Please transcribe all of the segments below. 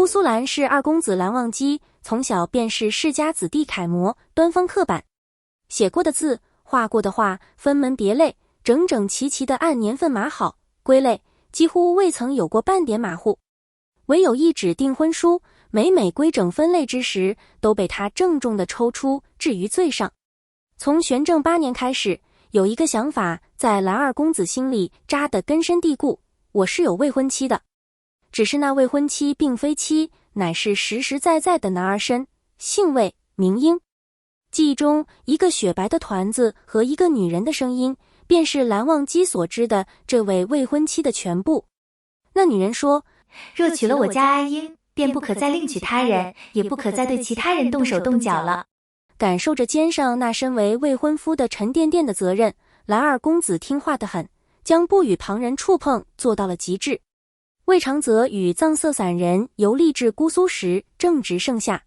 姑苏蓝是二公子蓝忘机，从小便是世家子弟楷模，端方刻板，写过的字，画过的画，分门别类，整整齐齐地按年份码好，归类，几乎未曾有过半点马虎。唯有一纸订婚书，每规整分类之时，都被他郑重地抽出，置于最上。从玄正8年开始，有一个想法在蓝二公子心里扎得根深蒂固，我是有未婚妻的。只是那未婚妻并非妻，乃是实实在在的男儿身，姓魏，名英。记忆中一个雪白的团子和一个女人的声音，便是蓝忘机所知的这位未婚妻的全部。那女人说，若娶了我家阿英，便不可再另娶他人，也不可再对其他人动手动脚了。感受着肩上那身为未婚夫的沉甸甸的责任，蓝二公子听话得很，将不与旁人触碰做到了极致。魏长泽与藏色散人游历至姑苏时，正值盛夏。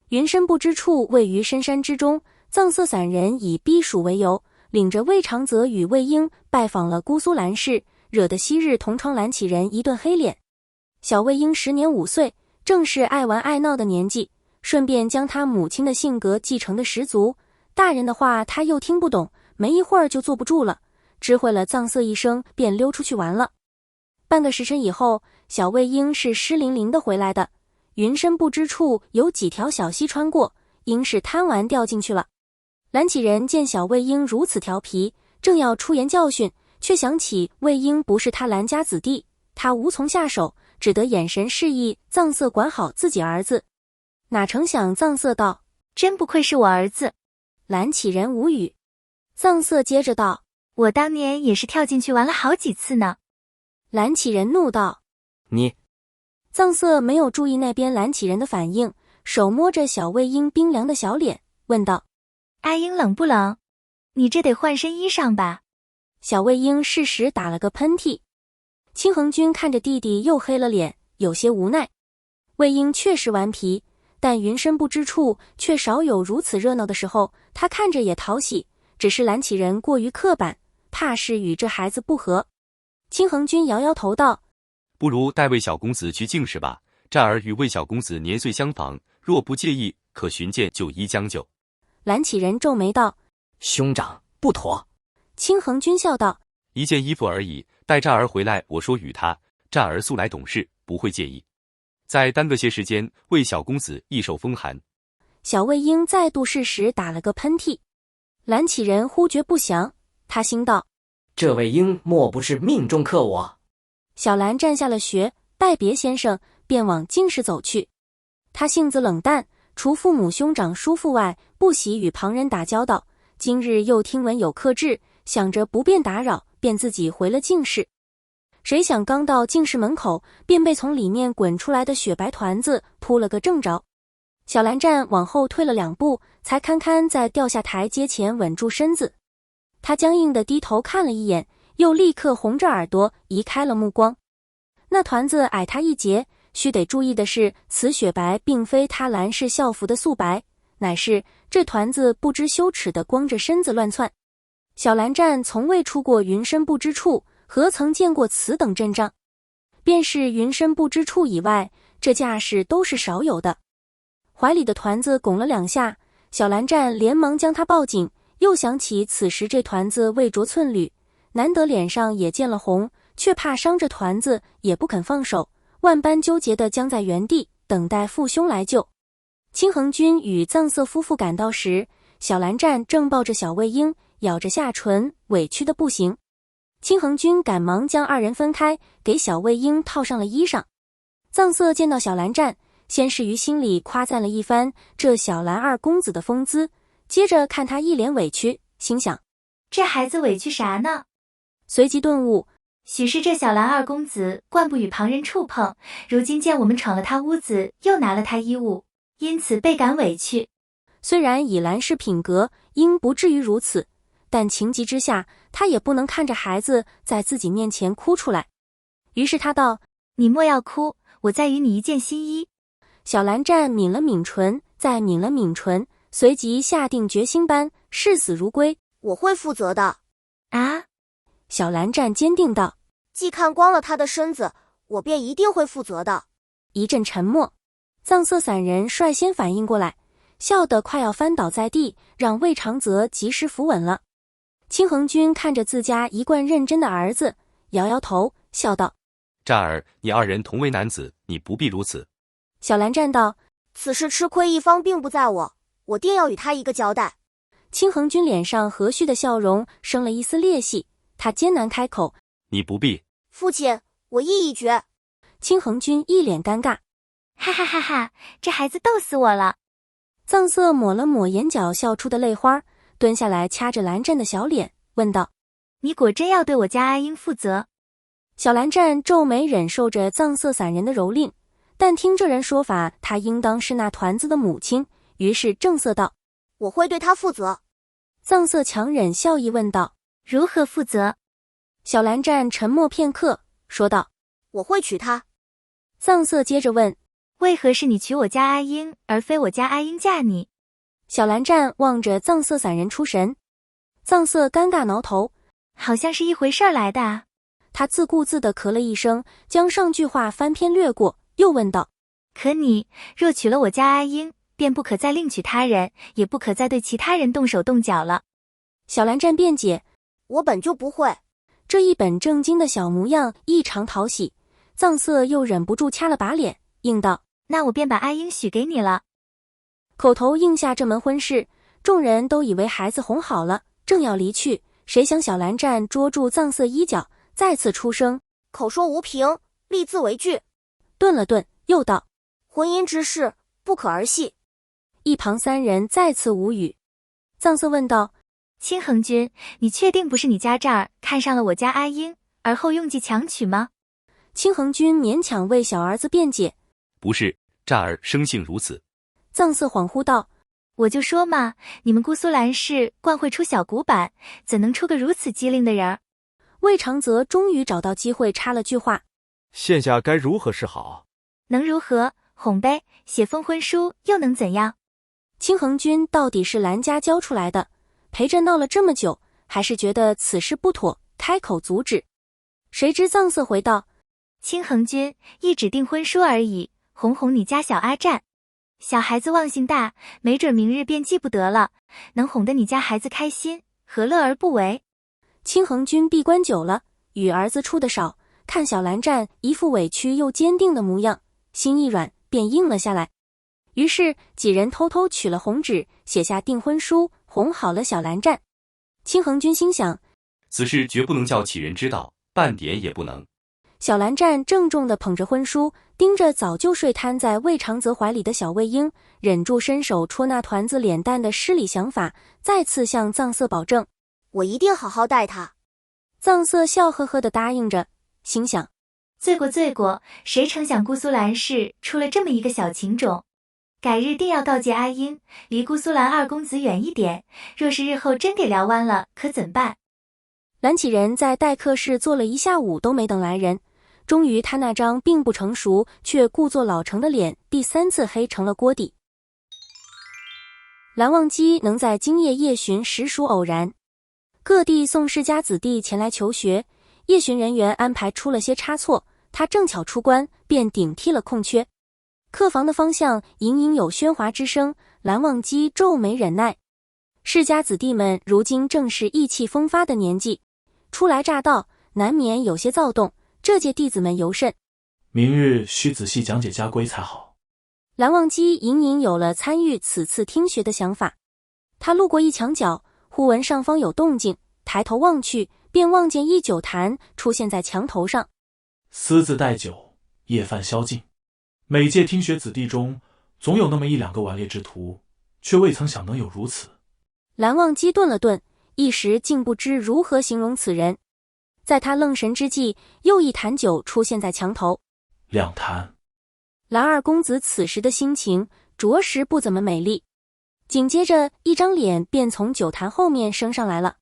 云深不知处位于深山之中，藏色散人以避暑为由，领着魏长泽与魏婴拜访了姑苏蓝氏，惹得昔日同窗蓝启人一顿黑脸。小魏婴时年5岁，正是爱玩爱闹的年纪，顺便将他母亲的性格继承的十足，大人的话他又听不懂，没一会儿就坐不住了，知会了藏色一声，便溜出去玩了。半个时辰以后，小魏婴是湿淋淋的回来的。云深不知处有几条小溪穿过，应是贪玩掉进去了。蓝启人见小魏婴如此调皮，正要出言教训，却想起魏婴不是他蓝家子弟，他无从下手，只得眼神示意藏色管好自己儿子。哪成想藏色道，真不愧是我儿子。蓝启人无语。藏色接着道，我当年也是跳进去玩了好几次呢。蓝启人怒道，你。藏色没有注意那边蓝启人的反应，手摸着小魏婴冰凉的小脸，问道，阿英冷不冷？你这得换身衣裳吧。小魏婴适时打了个喷嚏。青恒君看着弟弟又黑了脸，有些无奈。魏婴确实顽皮，但云深不知处却少有如此热闹的时候，他看着也讨喜，只是蓝启人过于刻板，怕是与这孩子不合。青恒君摇摇头道，不如带魏小公子去净室吧，战儿与魏小公子年岁相仿，若不介意，可寻见就医将就。蓝启人皱眉道，兄长不妥。青恒君笑道，一件衣服而已，待战儿回来我说与他，战儿素来懂事，不会介意。再耽搁些时间，魏小公子易受风寒。小魏婴再度适时打了个喷嚏。蓝启人忽觉不祥，他心道，这魏婴莫不是命中克我？小兰站下了学，拜别先生，便往净室走去。他性子冷淡，除父母兄长叔父外，不喜与旁人打交道。今日又听闻有客至，想着不便打扰，便自己回了净室。谁想刚到净室门口，便被从里面滚出来的雪白团子扑了个正着。小兰站往后退了2步，才堪堪在掉下台阶前稳住身子。他僵硬地低头看了一眼，又立刻红着耳朵移开了目光。那团子矮他一截，须得注意的是，此雪白并非他蓝氏校服的素白，乃是这团子不知羞耻地光着身子乱窜。小蓝站从未出过云深不知处，何曾见过此等阵仗？便是云深不知处以外，这架势都是少有的。怀里的团子拱了2下，小蓝站连忙将他抱紧，又想起此时这团子未着寸缕，难得脸上也见了红，却怕伤着团子，也不肯放手，万般纠结地僵在原地，等待父兄来救。青恒君与藏色夫妇赶到时，小蓝站正抱着小魏婴，咬着下唇，委屈的不行。青恒君赶忙将2人分开，给小魏婴套上了衣裳。藏色见到小蓝站，先是于心里夸赞了一番这小蓝二公子的风姿，接着看他一脸委屈，心想这孩子委屈啥呢？随即顿悟，许是这小蓝二公子惯不与旁人触碰，如今见我们闯了他屋子，又拿了他衣物，因此倍感委屈。虽然以蓝氏品格应不至于如此，但情急之下，他也不能看着孩子在自己面前哭出来。于是他道，你莫要哭，我再与你一件新衣。小蓝站抿了抿唇，再抿了抿唇，随即下定决心般视死如归，我会负责的。啊？小蓝站坚定道，既看光了他的身子，我便一定会负责的。一阵沉默。藏色散人率先反应过来，笑得快要翻倒在地，让魏长泽及时扶稳了。青恒君看着自家一贯认真的儿子，摇摇头，笑道：战儿，你二人同为男子，你不必如此。小兰战道：此事吃亏一方并不在我，我定要与他一个交代。青恒君脸上和煦的笑容生了一丝裂隙，他艰难开口：你不必。父亲，我意已决。青恒君一脸尴尬，哈哈哈哈，这孩子逗死我了。藏色抹了抹眼角笑出的泪花，蹲下来掐着蓝湛的小脸，问道：你果真要对我家阿英负责？小蓝湛皱眉忍受着藏色散人的蹂躏，但听这人说法，他应当是那团子的母亲，于是正色道：我会对他负责。藏色强忍笑意问道：如何负责？小蓝湛沉默片刻，说道：我会娶她。藏色接着问：为何是你娶我家阿英，而非我家阿英嫁你？小蓝湛望着藏色散人出神，藏色尴尬挠头，好像是一回事儿来的啊。他自顾自地咳了一声，将上句话翻篇略过，又问道：可你若娶了我家阿英，便不可再另娶他人，也不可再对其他人动手动脚了。小蓝湛辩解：我本就不会。这一本正经的小模样异常讨喜，藏色又忍不住掐了把脸，应道：那我便把阿英许给你了。口头应下这门婚事，众人都以为孩子哄好了，正要离去，谁想小蓝湛捉住藏色衣角，再次出声：口说无凭，立字为据。顿了顿，又道：婚姻之事，不可儿戏。一旁三人再次无语。藏色问道：青恒君，你确定不是你家这儿看上了我家阿英，而后用计强娶吗？青恒君勉强为小儿子辩解：不是，战儿生性如此。藏色恍惚道：我就说嘛，你们姑苏兰氏惯会出小古板，怎能出个如此机灵的人儿？魏长泽终于找到机会插了句话：现下该如何是好？能如何？哄呗，写封婚书又能怎样？青恒君到底是兰家教出来的，陪着闹了这么久，还是觉得此事不妥，开口阻止。谁知藏色回道：青恒君，一纸订婚书而已，哄哄你家小阿占。小孩子忘性大，没准明日便记不得了，能哄得你家孩子开心，何乐而不为？青恒君闭关久了，与儿子处得少，看小蓝湛一副委屈又坚定的模样，心一软，便应了下来。于是几人偷偷取了红纸，写下订婚书，哄好了小蓝湛。青恒君心想，此事绝不能叫杞人知道，半点也不能。小蓝湛郑重地捧着婚书，盯着早就睡瘫在魏长泽怀里的小魏婴，忍住伸手戳那团子脸蛋的失礼想法，再次向藏色保证：我一定好好待他。藏色笑呵呵地答应着，心想：罪过罪过，谁成想姑苏兰氏出了这么一个小情种。改日定要告诫阿英，离姑苏兰二公子远一点，若是日后真给撩弯了，可怎办？蓝启仁在待客室坐了一下午都没等来人，终于他那张并不成熟却故作老成的脸第三次黑成了锅底。蓝忘机能在今夜夜巡实属偶然，各地宋世家子弟前来求学，夜巡人员安排出了些差错，他正巧出关，便顶替了空缺。客房的方向隐隐有喧哗之声，蓝忘机皱眉忍耐。世家子弟们如今正是意气风发的年纪，初来乍到，难免有些躁动，这届弟子们尤甚。明日需仔细讲解家规才好。蓝忘机隐隐有了参与此次听学的想法。他路过一墙角，忽闻上方有动静，抬头望去，便望见一酒坛出现在墙头上。私自带酒，夜饭宵禁。每届听学子弟中，总有那么一两个顽劣之徒，却未曾想能有如此。蓝忘机顿了顿，一时竟不知如何形容此人。在他愣神之际，又一坛酒出现在墙头。两坛。蓝二公子此时的心情着实不怎么美丽。紧接着一张脸便从酒坛后面升上来了，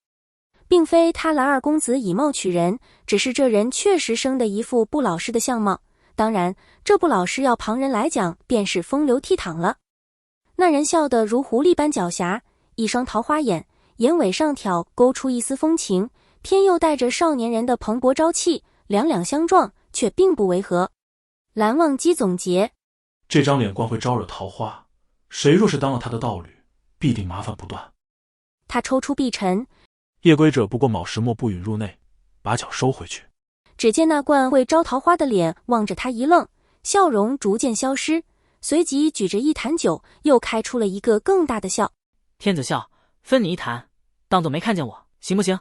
并非他蓝二公子以貌取人，只是这人确实生得一副不老实的相貌。当然，这不老实要旁人来讲，便是风流倜傥了。那人笑得如狐狸般狡黠，一双桃花眼，眼尾上挑，勾出一丝风情，偏又带着少年人的蓬勃朝气，两两相撞，却并不违和。蓝忘机总结：这张脸冠会招惹桃花，谁若是当了他的道侣，必定麻烦不断。他抽出碧尘，夜归者不过卯时末不允入内，把脚收回去。只见那冠会招桃花的脸望着他一愣，笑容逐渐消失，随即举着一坛酒，又开出了一个更大的笑。天子笑，分你一坛，当作没看见我，行不行？